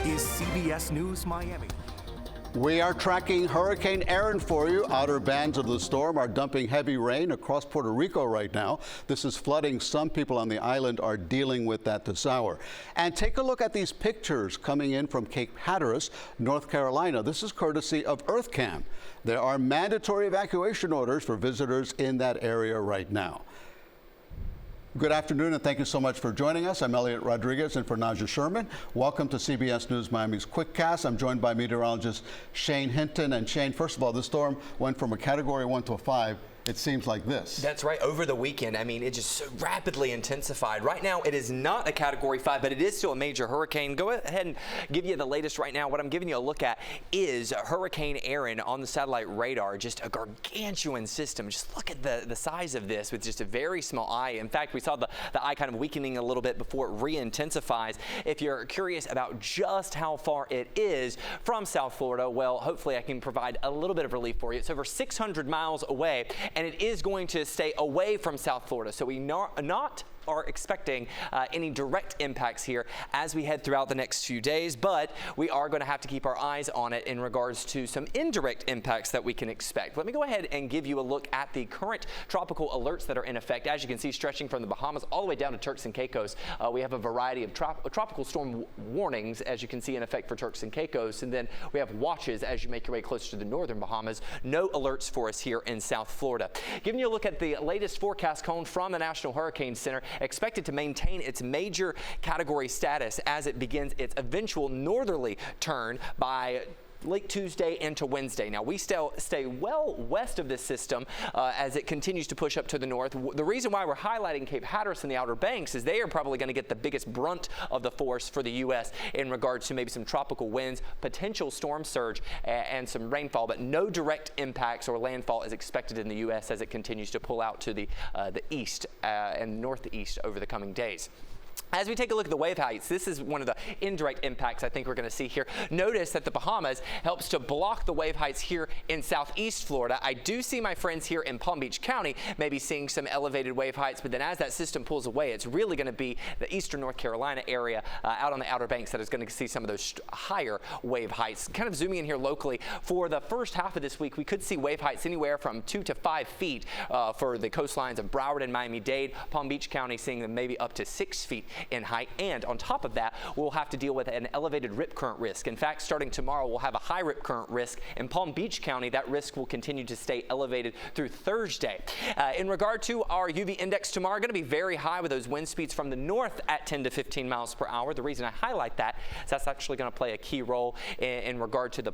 is CBS News Miami. We are tracking Hurricane Erin for you. Outer bands of the storm are dumping heavy rain across Puerto Rico right now. This is flooding. Some people on the island are dealing with that this hour. And take a look at these pictures coming in from Cape Hatteras, North Carolina. This is courtesy of EarthCam. There are mandatory evacuation orders for visitors in that area right now. Good afternoon, and thank you so much for joining us. I'm Elliot Rodriguez and for Naja Sherman. Welcome to CBS News Miami's QUICKCAST. I'm joined by meteorologist Shane Hinton. And Shane, first of all, the storm went from a Category 1 to a 5. It seems like this. That's right. Over the weekend, I mean, it just so rapidly intensified. Right now, it is not a Category 5, but it is still a major hurricane. Go ahead and give you the latest right now. What I'm giving you a look at is Hurricane Erin on the satellite radar. Just a gargantuan system. Just look at the size of this with just a very small eye. In fact, we saw the eye kind of weakening a little bit before it re-intensifies. If you're curious about just how far it is from South Florida, well, hopefully I can provide a little bit of relief for you. It's over 600 miles away, and it is going to stay away from South Florida. So we are expecting any direct impacts here as we head throughout the next few days, but we are going to have to keep our eyes on it in regards to some indirect impacts that we can expect. Let me go ahead and give you a look at the current tropical alerts that are in effect. As you can see, stretching from the Bahamas all the way down to Turks and Caicos, we have a variety of tropical storm warnings, as you can see, in effect for Turks and Caicos, and then we have watches as you make your way closer to the northern Bahamas. No alerts for us here in South Florida. Giving you a look at the latest forecast cone from the National Hurricane Center, expected to maintain its major category status as it begins its eventual northerly turn by late Tuesday into Wednesday. Now, we still stay well west of this system as it continues to push up to the north. The reason why we're highlighting Cape Hatteras and the Outer Banks is they are probably going to get the biggest brunt of the force for the U.S. in regards to maybe some tropical winds, potential storm surge, and some rainfall, but no direct impacts or landfall is expected in the U.S. as it continues to pull out to the east and northeast over the coming days. As we take a look at the wave heights, this is one of the indirect impacts I think we're going to see here. Notice that the Bahamas helps to block the wave heights here in southeast Florida. I do see my friends here in Palm Beach County maybe seeing some elevated wave heights, but then as that system pulls away, it's really going to be the eastern North Carolina area out on the Outer Banks that is going to see some of those higher wave heights. Kind of zooming in here locally, for the first half of this week, we could see wave heights anywhere from 2 to 5 feet for the coastlines of Broward and Miami-Dade. Palm Beach County seeing them maybe up to 6 feet in height, and on top of that, we'll have to deal with an elevated rip current risk. In fact, starting tomorrow, we'll have a high rip current risk. In Palm Beach County, that risk will continue to stay elevated through Thursday. In regard to our UV index tomorrow, going to be very high with those wind speeds from the north at 10 to 15 miles per hour. The reason I highlight that is that's actually going to play a key role in regard to the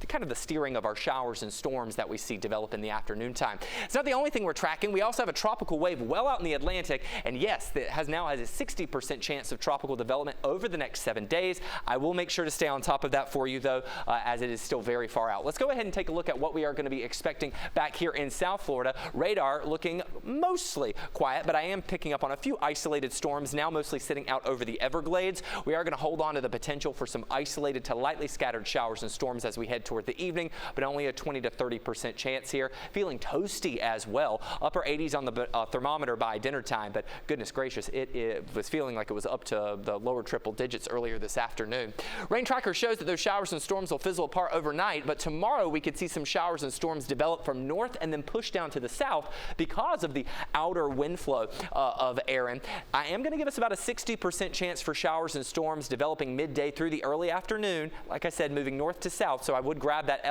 kind of the steering of our showers and storms that we see develop in the afternoon time. It's not the only thing we're tracking. We also have a tropical wave well out in the Atlantic, and yes, it now has a 60% chance of tropical development over the next 7 days. I will make sure to stay on top of that for you, though, as it is still very far out. Let's go ahead and take a look at what we are going to be expecting back here in South Florida. Radar looking mostly quiet, but I am picking up on a few isolated storms now, mostly sitting out over the Everglades. We are going to hold on to the potential for some isolated to lightly scattered showers and storms as we head toward the evening, but only a 20 to 30% chance here. Feeling toasty as well. Upper 80s on the thermometer by dinner time, but goodness gracious, it was feeling like it was up to the lower triple digits earlier this afternoon. Rain tracker shows that those showers and storms will fizzle apart overnight, but tomorrow we could see some showers and storms develop from north and then push down to the south because of the outer wind flow of Erin. I am going to give us about a 60% chance for showers and storms developing midday through the early afternoon. Like I said, moving north to south, so I would grab that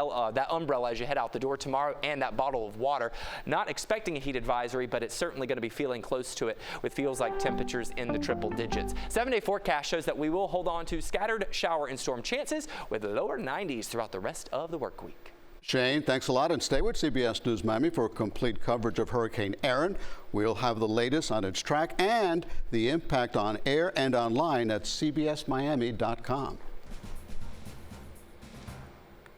umbrella as you head out the door tomorrow and that bottle of water. Not expecting a heat advisory, but it's certainly going to be feeling close to it with feels like temperatures in the triple digits. 7-day forecast shows that we will hold on to scattered shower and storm chances with lower 90s throughout the rest of the work week. Shane, thanks a lot, and stay with CBS News Miami for complete coverage of Hurricane Erin. We'll have the latest on its track and the impact on air and online at cbsmiami.com.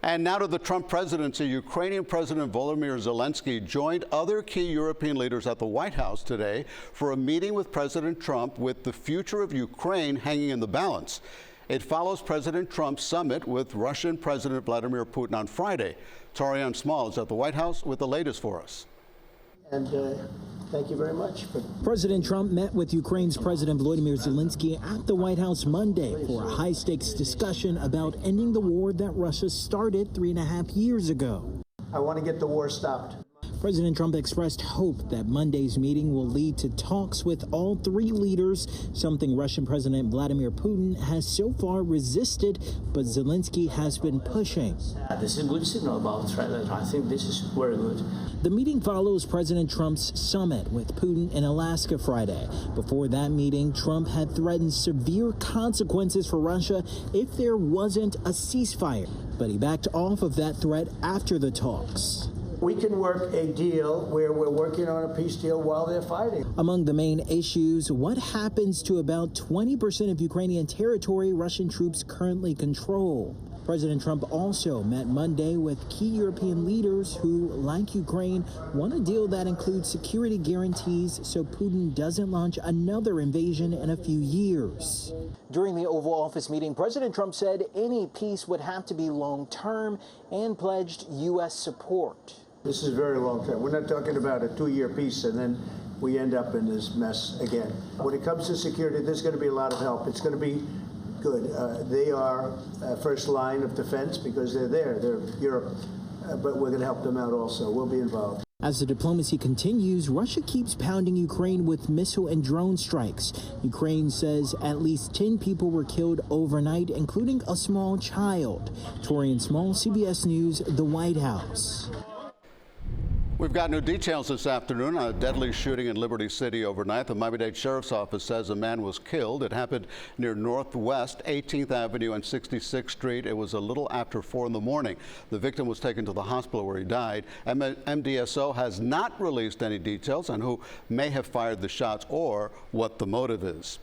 And now to the Trump presidency. Ukrainian President Volodymyr Zelenskyy joined other key European leaders at the White House today for a meeting with President Trump with the future of Ukraine hanging in the balance. It follows President Trump's summit with Russian President Vladimir Putin on Friday. Torian Small is at the White House with the latest for us. And Thank you very much. President Trump met with Ukraine's President Volodymyr Zelenskyy at the White House Monday for a high-stakes discussion about ending the war that Russia started 3.5 years ago. I want to get the war stopped. President Trump expressed hope that Monday's meeting will lead to talks with all three leaders, something Russian President Vladimir Putin has so far resisted, but Zelenskyy has been pushing. This is a good signal about threat. I think this is very good. The meeting follows President Trump's summit with Putin in Alaska Friday. Before that meeting, Trump had threatened severe consequences for Russia if there wasn't a ceasefire, but he backed off of that threat after the talks. We can work a deal where we're working on a peace deal while they're fighting. Among the main issues, what happens to about 20% of Ukrainian territory Russian troops currently control? President Trump also met Monday with key European leaders who, like Ukraine, want a deal that includes security guarantees so Putin doesn't launch another invasion in a few years. During the Oval Office meeting, President Trump said any peace would have to be long-term and pledged U.S. support. This is very long term. We're not talking about a 2-year peace and then we end up in this mess again. When it comes to security, there's going to be a lot of help. It's going to be good. They are first line of defense because they're there. They're Europe. But we're going to help them out also. We'll be involved. As the diplomacy continues, Russia keeps pounding Ukraine with missile and drone strikes. Ukraine says at least 10 people were killed overnight, including a small child. Torian Small, CBS News, the White House. We've got new details this afternoon on a deadly shooting in Liberty City overnight. The Miami-Dade Sheriff's Office says a man was killed. It happened near Northwest 18th Avenue and 66th Street. It was a little after 4 in the morning. The victim was taken to the hospital where he died. MDSO has not released any details on who may have fired the shots or what the motive is.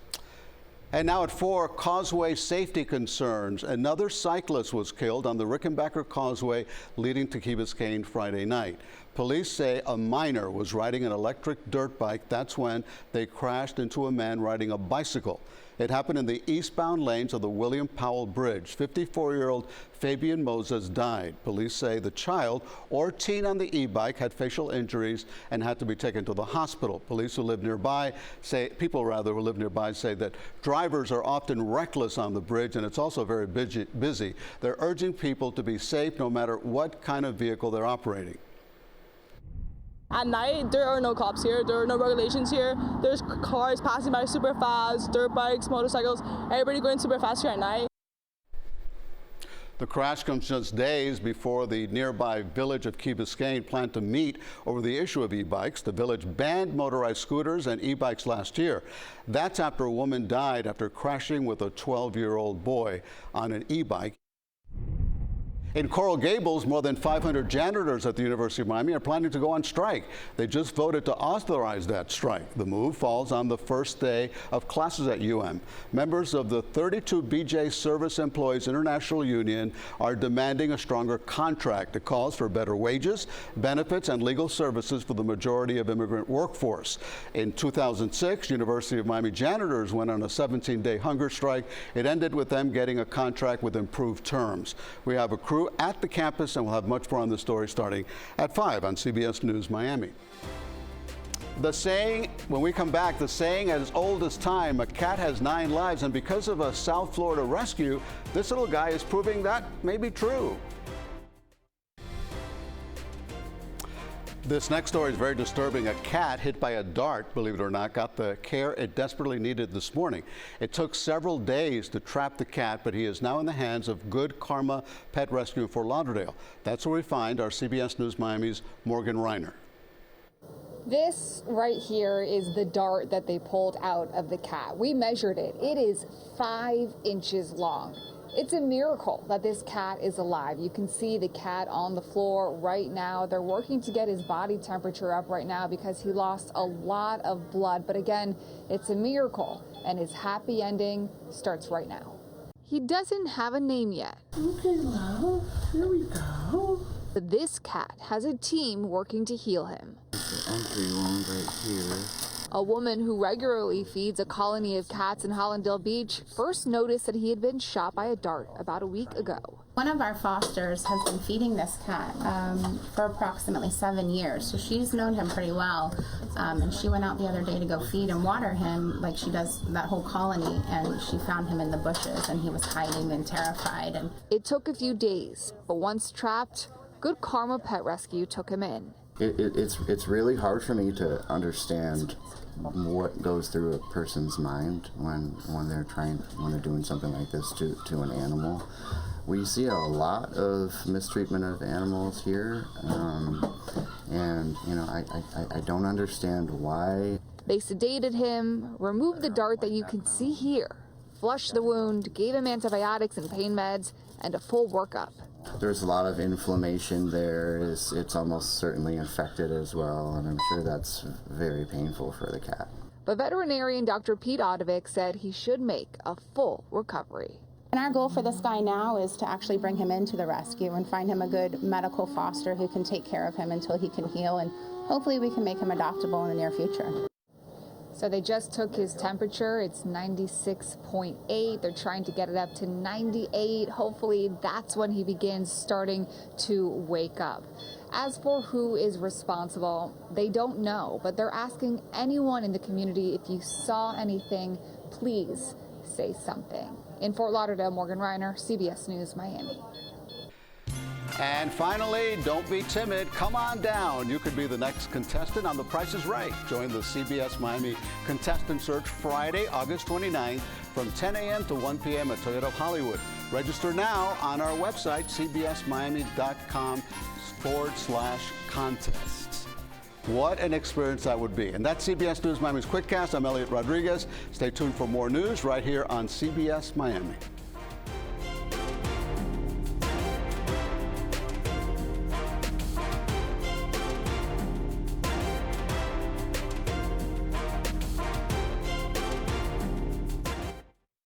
And now at 4, causeway safety concerns. Another cyclist was killed on the Rickenbacker Causeway leading to Key Biscayne Friday night. Police say a minor was riding an electric dirt bike. That's when they crashed into a man riding a bicycle. It happened in the eastbound lanes of the William Powell Bridge. 54-year-old Fabian Moses died. Police say the child or teen on the e-bike had facial injuries and had to be taken to the hospital. Police who live nearby say, people rather who live nearby say that drivers are often reckless on the bridge and it's also very busy. They're urging people to be safe no matter what kind of vehicle they're operating. At night, there are no cops here. There are no regulations here. There's cars passing by super fast, dirt bikes, motorcycles, everybody going super fast here at night. The crash comes just days before the nearby village of Key Biscayne planned to meet over the issue of e-bikes. The village banned motorized scooters and e-bikes last year. That's after a woman died after crashing with a 12-year-old boy on an e-bike. In Coral Gables, more than 500 janitors at the University of Miami are planning to go on strike. They just voted to authorize that strike. The move falls on the first day of classes at UM. Members of the 32 BJ Service Employees International Union are demanding a stronger contract. It calls for better wages, benefits, and legal services for the majority of immigrant workforce. In 2006, University of Miami janitors went on a 17-day hunger strike. It ended with them getting a contract with improved terms. We have a crew at the campus, and we'll have much more on this story starting at 5 on CBS News Miami. The saying, when we come back, the saying as old as time, a cat has 9 lives, and because of a South Florida rescue, this little guy is proving that may be true. This next story is very disturbing. A cat hit by a dart, believe it or not, got the care it desperately needed this morning. It took several days to trap the cat, but he is now in the hands of Good Karma Pet Rescue in Fort Lauderdale. That's where we find our CBS News Miami's Morgan Reiner. This right here is the dart that they pulled out of the cat. We measured it. It is 5 inches long. It's a miracle that this cat is alive. You can see the cat on the floor right now. They're working to get his body temperature up right now because he lost a lot of blood. But again, it's a miracle, and his happy ending starts right now. He doesn't have a name yet. Okay, love, here we go. But this cat has a team working to heal him. The entry wound right here. A woman who regularly feeds a colony of cats in Hollandale Beach first noticed that he had been shot by a dart about a week ago. One of our fosters has been feeding this cat for approximately 7 years, so she's known him pretty well. And she went out the other day to go feed and water him like she does that whole colony, and she found him in the bushes, and he was hiding and terrified. And it took a few days, but once trapped, Good Karma Pet Rescue took him in. It's really hard for me to understand what goes through a person's mind when they're doing something like this to an animal. We see a lot of mistreatment of animals here, and I don't understand why. They sedated him, removed the dart that you can see here, flushed the wound, gave him antibiotics and pain meds, and a full workup. There's a lot of inflammation there. It's almost certainly infected as well, and I'm sure that's very painful for the cat. But veterinarian Dr. Pete Odovic said he should make a full recovery. And our goal for this guy now is to actually bring him into the rescue and find him a good medical foster who can take care of him until he can heal, and hopefully we can make him adoptable in the near future. So they just took his temperature. It's 96.8. They're trying to get it up to 98. Hopefully that's when he begins starting to wake up. As for who is responsible, they don't know, but they're asking anyone in the community, if you saw anything, please say something. In Fort Lauderdale, Morgan Reiner, CBS News, Miami. And finally, don't be timid. Come on down. You could be the next contestant on The Price is Right. Join the CBS Miami Contestant Search Friday, August 29th from 10 a.m. to 1 p.m. at Toyota of Hollywood. Register now on our website, cbsmiami.com/contests. What an experience that would be. And that's CBS News Miami's QUICKCAST. I'm Elliot Rodriguez. Stay tuned for more news right here on CBS Miami.